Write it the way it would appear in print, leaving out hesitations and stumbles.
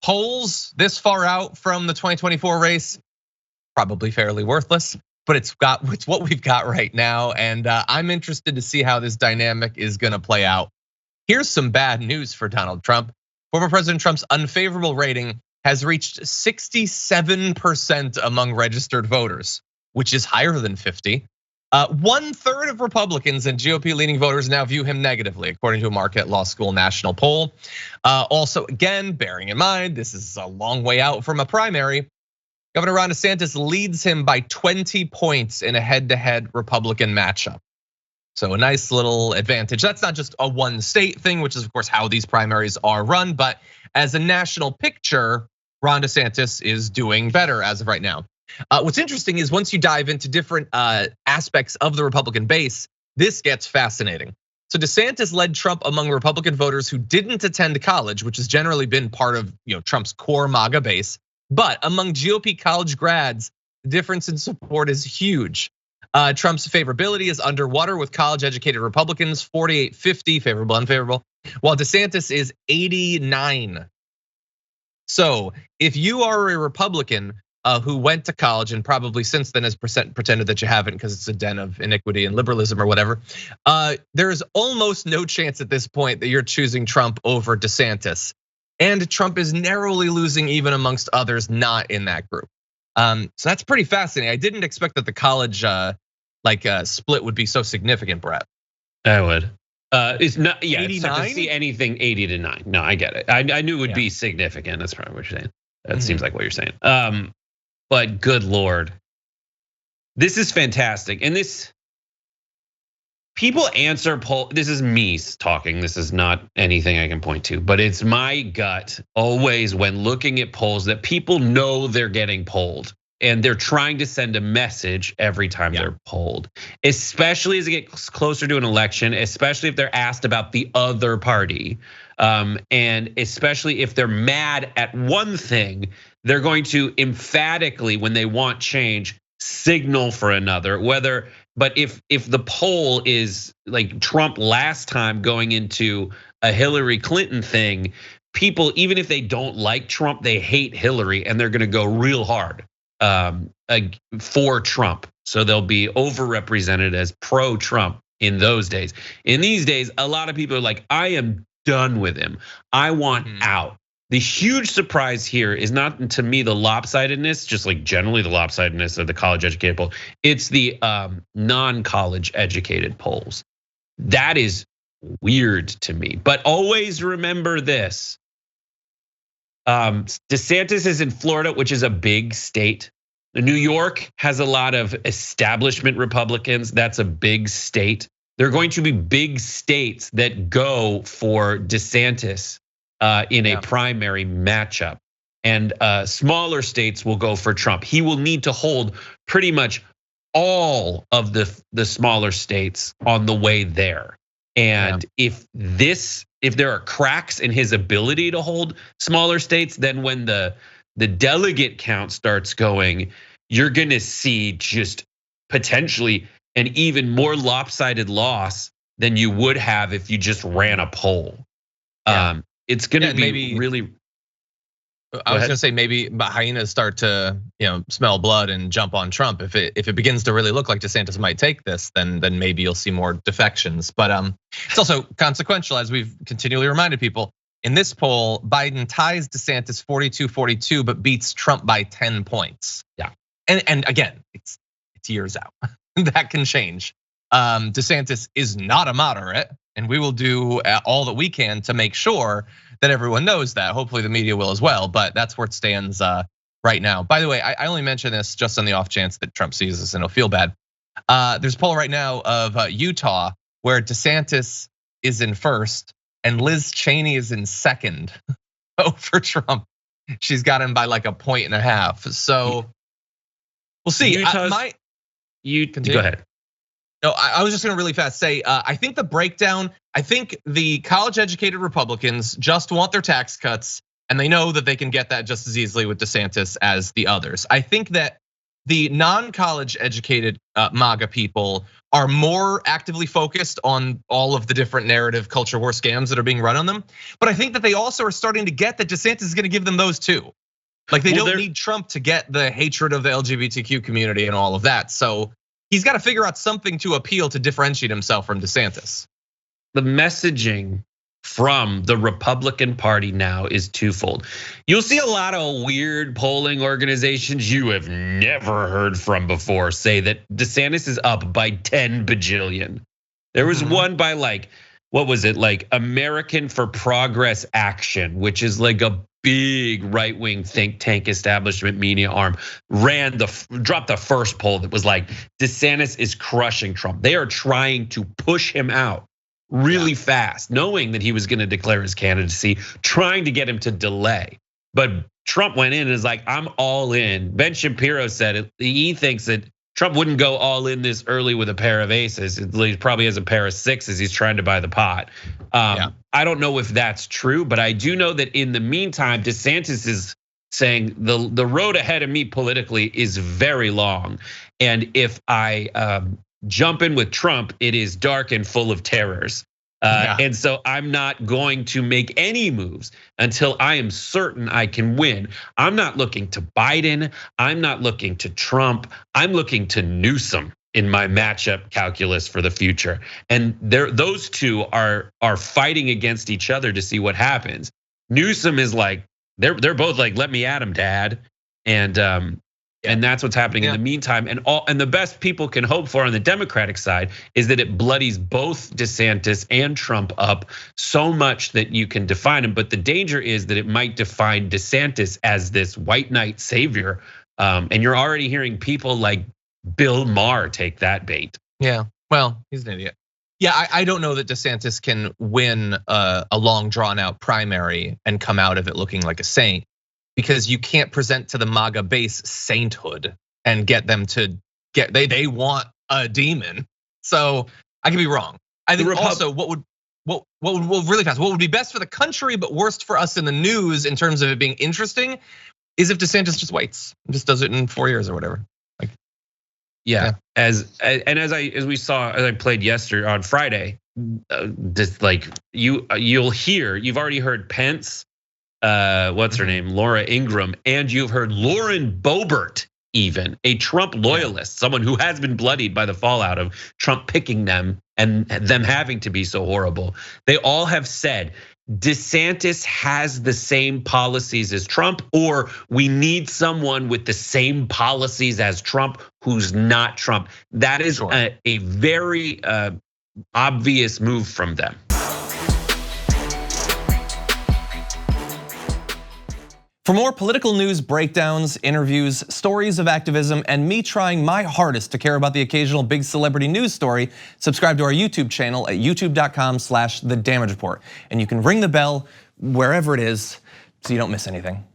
polls this far out from the 2024 race, probably fairly worthless, but it's what we've got right now. And I'm interested to see how this dynamic is gonna play out. Here's some bad news for Donald Trump. Former President Trump's unfavorable rating has reached 67% among registered voters, which is higher than 50. 1/3 of Republicans and GOP-leaning voters now view him negatively, according to a Marquette Law School national poll. Also, again, bearing in mind, this is a long way out from a primary. Governor Ron DeSantis leads him by 20 points in a head-to-head Republican matchup. So a nice little advantage. That's not just a one state thing, which is of course how these primaries are run, but as a national picture, Ron DeSantis is doing better as of right now. What's interesting is once you dive into different aspects of the Republican base, this gets fascinating. So DeSantis led Trump among Republican voters who didn't attend college, which has generally been part of Trump's core MAGA base. But among GOP college grads, the difference in support is huge. Trump's favorability is underwater with college-educated Republicans, 48-50, favorable, unfavorable, while DeSantis is 89. So if you are a Republican who went to college and probably since then has pretended that you haven't because it's a den of iniquity and liberalism or whatever, there's almost no chance at this point that you're choosing Trump over DeSantis. And Trump is narrowly losing even amongst others not in that group. So that's pretty fascinating. I didn't expect that the college split would be so significant, Brett. I would. It's not, yeah, 89? It's tough to see anything 80-9. No, I get it. I knew it would be significant. That's probably what you're saying. That seems like what you're saying. But good Lord, this is fantastic. And this, people answer poll. This is me talking. This is not anything I can point to, but it's my gut always when looking at polls that people know they're getting polled and they're trying to send a message every time they're polled, especially as it gets closer to an election, especially if they're asked about the other party. And especially if they're mad at one thing, they're going to emphatically, when they want change, signal for another. But if the poll is like Trump last time going into a Hillary Clinton thing, people, even if they don't like Trump, they hate Hillary and they're gonna go real hard for Trump. So they'll be overrepresented as pro-Trump in those days. In these days, a lot of people are like, I am done with him. I want out. The huge surprise here is not, to me, the lopsidedness, just like generally the lopsidedness of the college educated poll. It's the non-college educated polls. That is weird to me. But always remember this. DeSantis is in Florida, which is a big state. New York has a lot of establishment Republicans. That's a big state. There are going to be big states that go for DeSantis in a primary matchup, and smaller states will go for Trump. He will need to hold pretty much all of the smaller states on the way there. And if there are cracks in his ability to hold smaller states, then when the delegate count starts going, you're gonna see just potentially an even more lopsided loss than you would have if you just ran a poll. It's gonna be maybe really. I was gonna say maybe hyenas start to smell blood and jump on Trump. If it begins to really look like DeSantis might take this, then maybe you'll see more defections. But it's also consequential, as we've continually reminded people. In this poll, Biden ties DeSantis 42-42, but beats Trump by 10 points. Yeah, and again, it's years out. That can change. DeSantis is not a moderate, and we will do all that we can to make sure that everyone knows that. Hopefully the media will as well, but that's where it stands right now. By the way, I only mention this just on the off chance that Trump sees this and he'll feel bad. There's a poll right now of Utah where DeSantis is in first and Liz Cheney is in second over Trump. She's got him by like 1.5 points. So we'll see. Go ahead. No, I was just gonna really fast say, I think the breakdown, I think the college educated Republicans just want their tax cuts and they know that they can get that just as easily with DeSantis as the others. I think that the non-college educated MAGA people are more actively focused on all of the different narrative culture war scams that are being run on them. But I think that they also are starting to get that DeSantis is gonna give them those too. Like they don't need Trump to get the hatred of the LGBTQ community and all of that. So he's got to figure out something to appeal to differentiate himself from DeSantis. The messaging from the Republican Party now is twofold. You'll see a lot of weird polling organizations you have never heard from before say that DeSantis is up by 10 bajillion. There was one by like, what was it? Like American for Progress Action, which is like a big right-wing think tank establishment media arm, dropped the first poll that was like, DeSantis is crushing Trump. They are trying to push him out really fast, knowing that he was gonna declare his candidacy, trying to get him to delay. But Trump went in and is like, I'm all in. Ben Shapiro said it. He thinks that Trump wouldn't go all in this early with a pair of aces. He probably has a pair of sixes. He's trying to buy the pot. I don't know if that's true, but I do know that in the meantime, DeSantis is saying the road ahead of me politically is very long. And if I jump in with Trump, it is dark and full of terrors. And so I'm not going to make any moves until I am certain I can win. I'm not looking to Biden. I'm not looking to Trump. I'm looking to Newsom in my matchup calculus for the future. And those two are fighting against each other to see what happens. Newsom is like, they're both like, let me at him, Dad. And that's what's happening in the meantime. And the best people can hope for on the Democratic side is that it bloodies both DeSantis and Trump up so much that you can define him. But the danger is that it might define DeSantis as this white knight savior. And you're already hearing people like Bill Maher take that bait. Yeah, well, he's an idiot. Yeah, I don't know that DeSantis can win a long drawn out primary and come out of it looking like a saint. Because you can't present to the MAGA base sainthood and get them to they want a demon. So I could be wrong. I think also what would be best for the country but worst for us in the news in terms of it being interesting is if DeSantis just waits, just does it in 4 years or whatever. Like, as we saw as I played yesterday on Friday, just like you'll hear, you've already heard Pence. What's her name? Laura Ingraham, and you've heard Lauren Boebert, even a Trump loyalist, someone who has been bloodied by the fallout of Trump picking them and them having to be so horrible. They all have said DeSantis has the same policies as Trump, or we need someone with the same policies as Trump who's not Trump. That is a very obvious move from them. For more political news, breakdowns, interviews, stories of activism, and me trying my hardest to care about the occasional big celebrity news story, subscribe to our YouTube channel at youtube.com/thedamagereport. And you can ring the bell wherever it is so you don't miss anything.